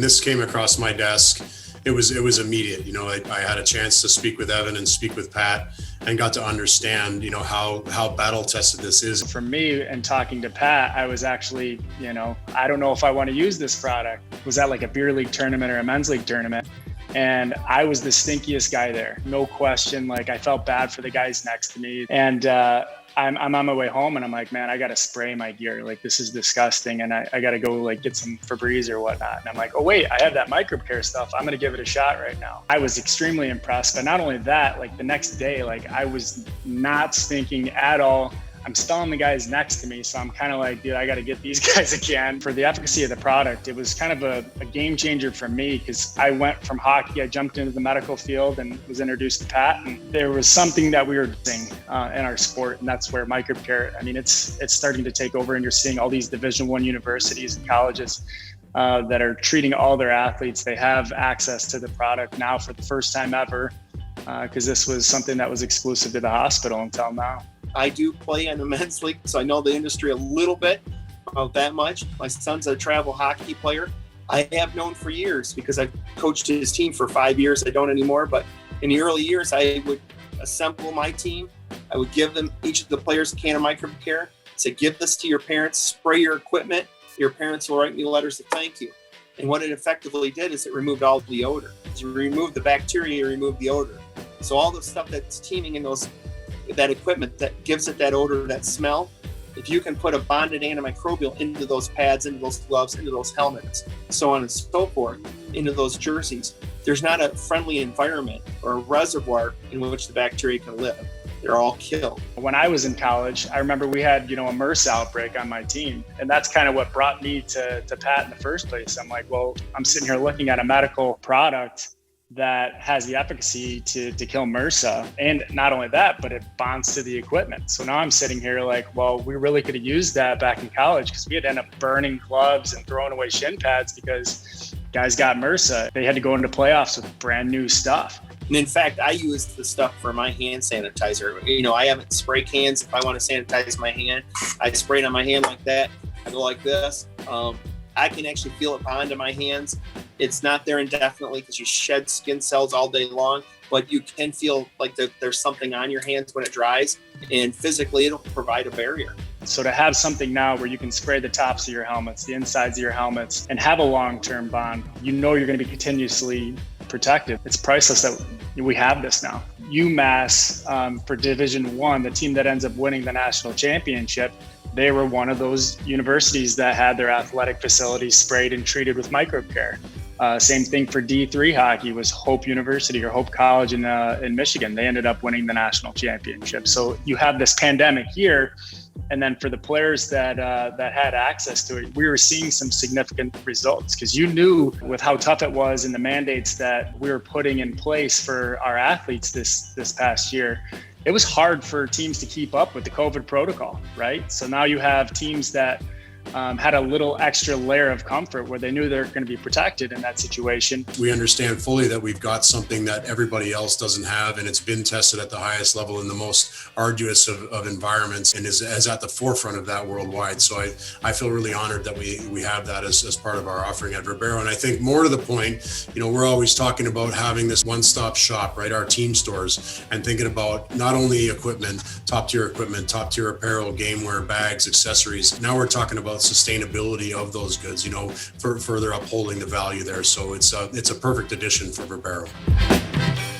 this came across my desk, it was immediate. I had a chance to speak with Evan and speak with Pat and got to understand, how battle tested this is. For me, and talking to Pat, I was actually, I don't know if I want to use this product. Was that like a beer league tournament or a men's league tournament? And I was the stinkiest guy there, no question. Like, I felt bad for the guys next to me. And I'm on my way home and I'm like, man, I got to spray my gear. Like, this is disgusting. And I got to go like get some Febreze or whatnot. And I'm like, oh wait, I have that MicrobeCare stuff. I'm going to give it a shot right now. I was extremely impressed. But not only that, like the next day, like I was not stinking at all. I'm stalling the guys next to me. So I'm kind of like, dude, I got to get these guys again. For the efficacy of the product, it was kind of a game changer for me, because I went from hockey, I jumped into the medical field and was introduced to Pat. And there was something that we were doing in our sport. And that's where MicrobeCare, I mean, it's starting to take over, and you're seeing all these Division I universities and colleges that are treating all their athletes. They have access to the product now for the first time ever, because this was something that was exclusive to the hospital until now. I do play in the men's league, so I know the industry a little bit, about that much. My son's a travel hockey player. I have known for years because I've coached his team for 5 years. I don't anymore, but in the early years, I would assemble my team. I would give them, each of the players, a can of MicrobeCare, say, give this to your parents, spray your equipment. Your parents will write me letters of thank you. And what it effectively did is it removed all the odor. You remove the bacteria, you remove the odor. So all the stuff that's teeming in that equipment that gives it that odor, that smell, if you can put a bonded antimicrobial into those pads, into those gloves, into those helmets, so on and so forth, into those jerseys, there's not a friendly environment or a reservoir in which the bacteria can live. They're all killed. When I was in college, I remember we had, a MRSA outbreak on my team. And that's kind of what brought me to Pat in the first place. I'm like, well, I'm sitting here looking at a medical product that has the efficacy to kill MRSA. And not only that, but it bonds to the equipment. So now I'm sitting here like, well, we really could have used that back in college, because we had to end up burning gloves and throwing away shin pads because guys got MRSA. They had to go into playoffs with brand new stuff. And in fact, I use the stuff for my hand sanitizer. I have spray cans. If I want to sanitize my hand, I spray it on my hand like that. I go like this. I can actually feel it bond to my hands. It's not there indefinitely because you shed skin cells all day long, but you can feel like there's something on your hands when it dries, and physically it'll provide a barrier. So to have something now where you can spray the tops of your helmets, the insides of your helmets, and have a long-term bond, you're going to be continuously protected. It's priceless that we have this now. UMass, for Division I, the team that ends up winning the national championship, they were one of those universities that had their athletic facilities sprayed and treated with MicrobeCare. Same thing for D3 hockey was Hope University or Hope College in Michigan. They ended up winning the national championship. So you have this pandemic here, and then for the players that had access to it, we were seeing some significant results, because you knew with how tough it was and the mandates that we were putting in place for our athletes this past year. It was hard for teams to keep up with the COVID protocol, right? So now you have teams that had a little extra layer of comfort where they knew they're going to be protected in that situation. We understand fully that we've got something that everybody else doesn't have, and it's been tested at the highest level in the most arduous of environments, and is at the forefront of that worldwide. So I feel really honored that we have that as part of our offering at Verbero. And I think more to the point, we're always talking about having this one-stop shop, right? Our team stores, and thinking about not only equipment, top tier apparel, game wear, bags, accessories. Now we're talking about sustainability of those goods, for further upholding the value there. So it's a perfect addition for Verbero.